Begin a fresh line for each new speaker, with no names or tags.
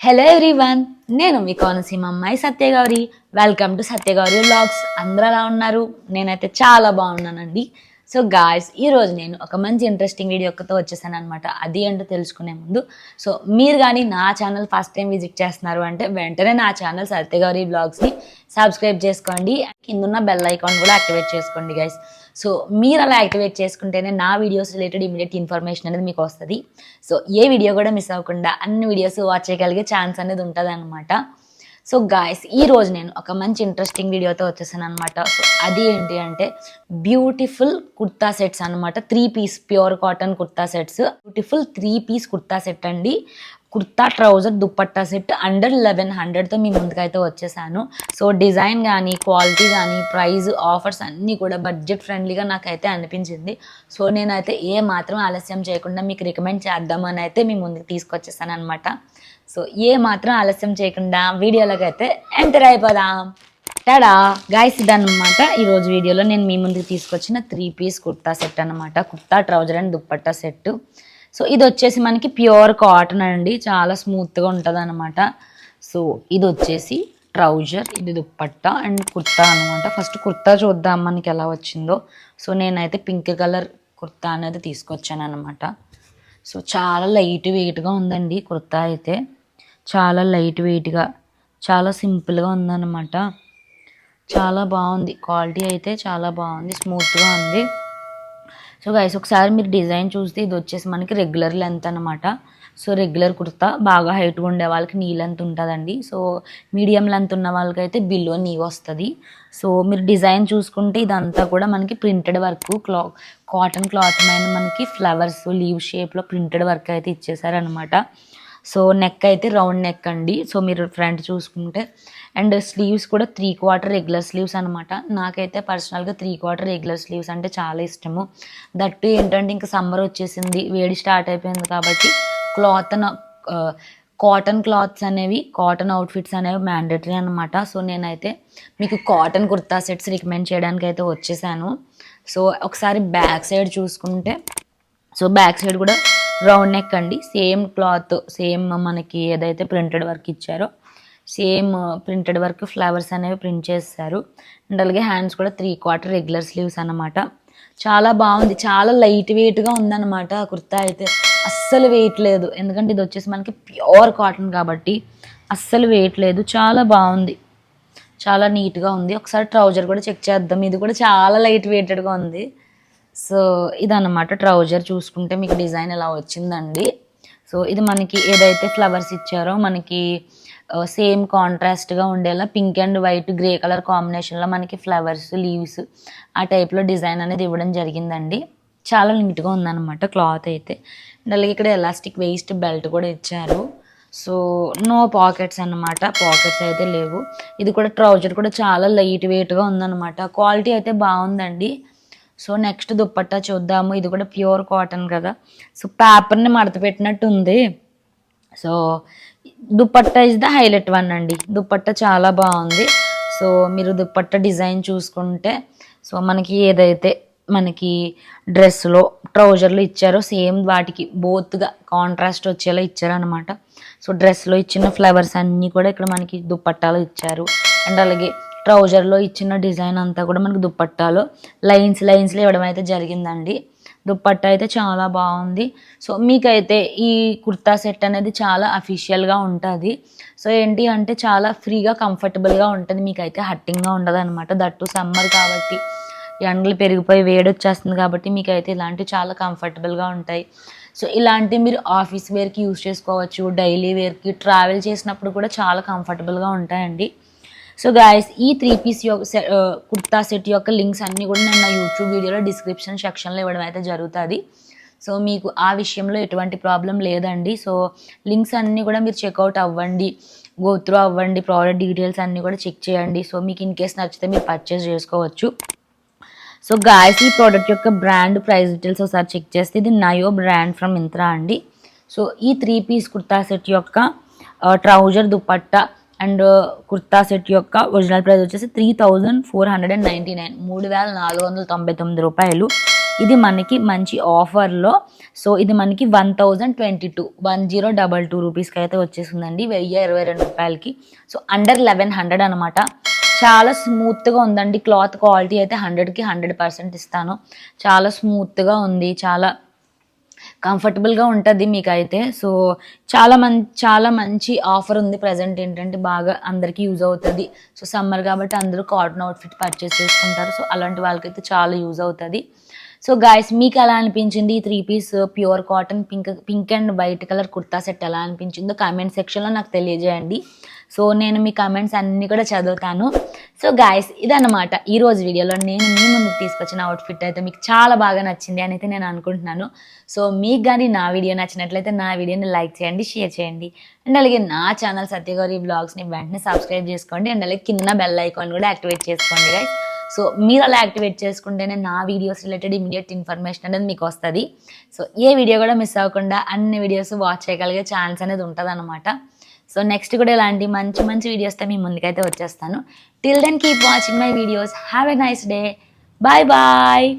Hello everyone, నేను మీ కోనసీమ అమ్మాయి Satyagowri. Welcome to Satyagowri vlogs. అందరూ ఎలా ఉన్నారు? నేనైతే చాలా బాగున్నానండి. సో గాయ్స్, ఈరోజు నేను ఒక మంచి ఇంట్రెస్టింగ్ వీడియోతో వచ్చేసాను అనమాట. అది ఏంటో తెలుసుకునే ముందు, సో మీరు కానీ నా ఛానల్ ఫస్ట్ టైం విజిట్ చేస్తున్నారు అంటే వెంటనే నా ఛానల్ సత్యగౌరి వ్లాగ్స్ని సబ్స్క్రైబ్ చేసుకోండి. కిందున్న బెల్ ఐకాన్ కూడా యాక్టివేట్ చేసుకోండి గైస్. సో మీరు అలా యాక్టివేట్ చేసుకుంటేనే నా వీడియోస్ రిలేటెడ్ ఇమీడియట్ ఇన్ఫర్మేషన్ అనేది మీకు వస్తుంది. సో ఏ వీడియో కూడా మిస్ అవ్వకుండా అన్ని వీడియోస్ వాచ్ చేయగలిగే ఛాన్స్ అనేది ఉంటుంది అనమాట. సో గాయస్, ఈరోజు నేను ఒక మంచి ఇంట్రెస్టింగ్ వీడియోతో వచ్చేసాను అనమాట. సో అది ఏంటి అంటే బ్యూటిఫుల్ కుర్తా సెట్స్ అనమాట. 3 piece pure cotton kurta sets. Beautiful 3 piece kurta set అండి. Kurta trouser dupatta set under 1100తో మీ ముందుకైతే వచ్చేసాను. సో డిజైన్ కానీ క్వాలిటీ కానీ ప్రైస్ ఆఫర్స్ అన్నీ కూడా బడ్జెట్ ఫ్రెండ్లీగా నాకైతే అనిపించింది. సో నేనైతే ఏ మాత్రం ఆలస్యం చేయకుండా మీకు రికమెండ్ చేద్దామని అయితే మీ ముందుకు తీసుకొచ్చేసాను అనమాట. సో ఏ మాత్రం ఆలస్యం చేయకుండా వీడియోలోకి అయితే ఎంటర్ అయిపోదాం. టాడా గాయస్, ఇదన్నమాట ఈరోజు వీడియోలో నేను మీ ముందుకు తీసుకొచ్చిన 3 పీస్ కుర్తా సెట్ అనమాట. Kurta trouser and dupatta set. So ఇది వచ్చేసి మనకి ప్యూర్ కాటన్ అండి, చాలా స్మూత్గా ఉంటుంది అనమాట. సో ఇది వచ్చేసి ట్రౌజర్, ఇది దుప్పట్టా అండ్ కుర్తా అనమాట. ఫస్ట్ కుర్తా చూద్దాం మనకి ఎలా వచ్చిందో. సో నేనైతే పింక్ కలర్ కుర్తా అనేది తీసుకొచ్చాను అనమాట. సో చాలా లైట్ వెయిట్గా ఉందండి కుర్తా అయితే. చాలా లైట్ వెయిట్గా, చాలా సింపుల్గా ఉందన్నమాట. చాలా బాగుంది, క్వాలిటీ అయితే చాలా బాగుంది, స్మూత్గా ఉంది. సో గైస్, ఒకసారి మీరు డిజైన్ చూస్తే ఇది వచ్చేసి మనకి రెగ్యులర్ లెంత్ అనమాట. సో రెగ్యులర్ కుర్తా బాగా హైట్గా ఉండే వాళ్ళకి నీ లెంత్ ఉంటుందండి. సో మీడియం లెంత్ ఉన్న వాళ్ళకైతే బిలో నీ వస్తుంది. సో మీరు డిజైన్ చూసుకుంటే ఇదంతా కూడా మనకి ప్రింటెడ్ వర్క్, కాటన్ క్లాత్ పైన మనకి ఫ్లవర్స్ లీవ్ షేప్లో ప్రింటెడ్ వర్క్ అయితే ఇచ్చేసారనమాట. సో నెక్ అయితే రౌండ్ నెక్ అండి. సో మీరు ఫ్రంట్ చూసుకుంటే అండ్ స్లీవ్స్ కూడా 3/4 రెగ్యులర్ స్లీవ్స్ అనమాట. నాకైతే పర్సనల్గా 3/4 రెగ్యులర్ స్లీవ్స్ అంటే చాలా ఇష్టము. దట్టు ఏంటంటే ఇంకా సమ్మర్ వచ్చేసింది, వేడి స్టార్ట్ అయిపోయింది కాబట్టి కాటన్ క్లాత్స్ అనేవి, కాటన్ అవుట్ఫిట్స్ అనేవి మ్యాండేటరీ అనమాట. సో నేనైతే మీకు కాటన్ కుర్తా సెట్స్ రికమెండ్ చేయడానికి అయితే వచ్చేసాను. సో ఒకసారి బ్యాక్ సైడ్ చూసుకుంటే, సో బ్యాక్ సైడ్ కూడా రౌండ్ నెక్ అండి. సేమ్ క్లాత్, సేమ్ మనకి ఏదైతే ప్రింటెడ్ వర్క్ ఇచ్చారో సేమ్ ప్రింటెడ్ వర్క్ ఫ్లవర్స్ అనేవి ప్రింట్ చేస్తారు. అండ్ అలాగే హ్యాండ్స్ కూడా 3/4 రెగ్యులర్ స్లీవ్స్ అనమాట. చాలా బాగుంది, చాలా లైట్ వెయిట్గా ఉందన్నమాట కుర్తా అయితే. అస్సలు వెయిట్ లేదు, ఎందుకంటే ఇది వచ్చేసి మనకి ప్యూర్ కాటన్ కాబట్టి అస్సలు వెయిట్ లేదు. చాలా బాగుంది, చాలా నీట్గా ఉంది. ఒకసారి ట్రౌజర్ కూడా చెక్ చేద్దాం. ఇది కూడా చాలా లైట్ వెయిటెడ్గా ఉంది. సో ఇదన్నమాట ట్రౌజర్. చూసుకుంటే మీకు డిజైన్ ఎలా వచ్చిందండి. సో ఇది మనకి ఏదైతే ఫ్లవర్స్ ఇచ్చారో మనకి సేమ్ కాంట్రాస్ట్గా ఉండేలా pink and white grey colour కాంబినేషన్లో మనకి ఫ్లవర్స్ లీవ్స్ ఆ టైప్లో డిజైన్ అనేది ఇవ్వడం జరిగిందండి. చాలా నీట్గా ఉందన్నమాట క్లాత్ అయితే. అండ్ అలాగే ఇక్కడ ఎలాస్టిక్ వేస్ట్ బెల్ట్ కూడా ఇచ్చారు. సో నో పాకెట్స్ అన్నమాట, పాకెట్స్ అయితే లేవు. ఇది కూడా ట్రౌజర్ కూడా చాలా లైట్ వెయిట్గా ఉందన్నమాట. క్వాలిటీ అయితే బాగుందండి. సో నెక్స్ట్ దుప్పట్టా చూద్దాము. ఇది కూడా ప్యూర్ కాటన్ కదా, సో పేపర్ని మడత పెట్టినట్టు ఉంది. So dupatta is the highlight one అండి. దుప్పట్టా చాలా బాగుంది. సో మీరు దుప్పట్టా డిజైన్ చూసుకుంటే, సో మనకి ఏదైతే మనకి డ్రెస్లో ట్రౌజర్లు ఇచ్చారో సేమ్ వాటికి బోత్గా కాంట్రాస్ట్ వచ్చేలా ఇచ్చారనమాట. సో డ్రెస్లో ఇచ్చిన ఫ్లవర్స్ అన్నీ కూడా ఇక్కడ మనకి దుప్పట్టాలో ఇచ్చారు. అండ్ అలాగే ట్రౌజర్లో ఇచ్చిన డిజైన్ అంతా కూడా మనకి దుప్పట్టాలో లైన్స్లో ఇవ్వడం అయితే జరిగిందండి. దుప్పట్టా అయితే చాలా బాగుంది. సో మీకైతే ఈ కుర్తా సెట్ అనేది చాలా అఫీషియల్గా ఉంటుంది. సో ఏంటి అంటే చాలా ఫ్రీగా కంఫర్టబుల్గా ఉంటుంది, మీకైతే హట్టింగ్గా ఉండదు అనమాట. దట్టు సమ్మర్ కాబట్టి ఎండలు పెరిగిపోయి వేడి వచ్చేస్తుంది కాబట్టి మీకైతే ఇలాంటివి చాలా కంఫర్టబుల్గా ఉంటాయి. సో ఇలాంటివి మీరు ఆఫీస్ వేర్కి యూజ్ చేసుకోవచ్చు, డైలీ వేర్కి, ట్రావెల్ చేసినప్పుడు కూడా చాలా కంఫర్టబుల్గా ఉంటాయండి. సో గాయస్, ఈ 3 పీస్ కుర్తా సెట్ యొక్క లింక్స్ అన్నీ కూడా నేను నా యూట్యూబ్ వీడియోలో డిస్క్రిప్షన్ సెక్షన్లో ఇవ్వడం అయితే జరుగుతుంది. సో మీకు ఆ విషయంలో ఎటువంటి ప్రాబ్లం లేదండి. సో లింక్స్ అన్నీ కూడా మీరు చెక్అవుట్ అవ్వండి, గో త్రూ అవ్వండి, ప్రోడక్ట్ డీటెయిల్స్ అన్నీ కూడా చెక్ చేయండి. సో మీకు ఇన్ కేస్ నచ్చితే మీరు పర్చేస్ చేసుకోవచ్చు. సో గాయస్, ఈ ప్రోడక్ట్ యొక్క బ్రాండ్ ప్రైస్ డీటెయిల్స్ ఒకసారి చెక్ చేస్తే ఇది నయో బ్రాండ్ ఫ్రమ్ మింత్రా అండి. సో ఈ 3 పీస్ కుర్తా సెట్ యొక్క trouser dupatta and kurta set యొక్క ఒరిజినల్ ప్రైస్ వచ్చేసి 3499, 3499 రూపాయలు. ఇది మనకి మంచి ఆఫర్లో. సో ఇది మనకి 1022 రూపీస్కి అయితే వచ్చేసిందండి, 1022 రూపాయలకి. సో అండర్ 1100 అనమాట. చాలా స్మూత్గా ఉందండి. క్లాత్ క్వాలిటీ అయితే 100కి 100% ఇస్తాను. చాలా స్మూత్గా ఉంది, చాలా కంఫర్టబుల్గా ఉంటుంది మీకైతే. సో చాలా మంచి ఆఫర్ ఉంది ప్రజెంట్. ఏంటంటే బాగా అందరికీ యూజ్ అవుతుంది. సో సమ్మర్ కాబట్టి అందరూ కాటన్ అవుట్ఫిట్ పర్చేస్ చేసుకుంటారు. సో అలాంటి వాళ్ళకైతే చాలా యూజ్ అవుతుంది. సో గాయస్, మీకు ఎలా అనిపించింది ఈ 3 piece pure cotton pink and white colour kurta set ఎలా అనిపించిందో కామెంట్ సెక్షన్లో నాకు తెలియజేయండి. సో నేను మీ కామెంట్స్ అన్నీ కూడా చదువుతాను. సో గాయస్, ఇదన్నమాట ఈరోజు వీడియోలో నేను మీ ముందుకు తీసుకొచ్చిన అవుట్ఫిట్ అయితే మీకు చాలా బాగా నచ్చింది అని అయితే నేను అనుకుంటున్నాను. సో మీకు కానీ నా వీడియో నచ్చినట్లయితే నా వీడియోని లైక్ చేయండి, షేర్ చేయండి. అండ్ అలాగే నా ఛానల్ సత్యగౌరి బ్లాగ్స్ని వెంటనే సబ్స్క్రైబ్ చేసుకోండి. అండ్ అలాగే కింద బెల్ ఐకాన్ కూడా యాక్టివేట్ చేసుకోండి గైస్. సో మీరు అలా యాక్టివేట్ చేసుకుంటేనే నా వీడియోస్ రిలేటెడ్ ఇమీడియట్ ఇన్ఫర్మేషన్ అనేది మీకు వస్తుంది. సో ఏ వీడియో కూడా మిస్ అవ్వకుండా అన్ని వీడియోస్ వాచ్ చేయగలిగే ఛాన్స్ అనేది ఉంటుంది అనమాట. సో నెక్స్ట్ కూడా ఇలాంటి మంచి మంచి వీడియోస్తో మీ ముందుకైతే వచ్చేస్తాను. Till then keep watching my videos. Have a nice day. Bye bye.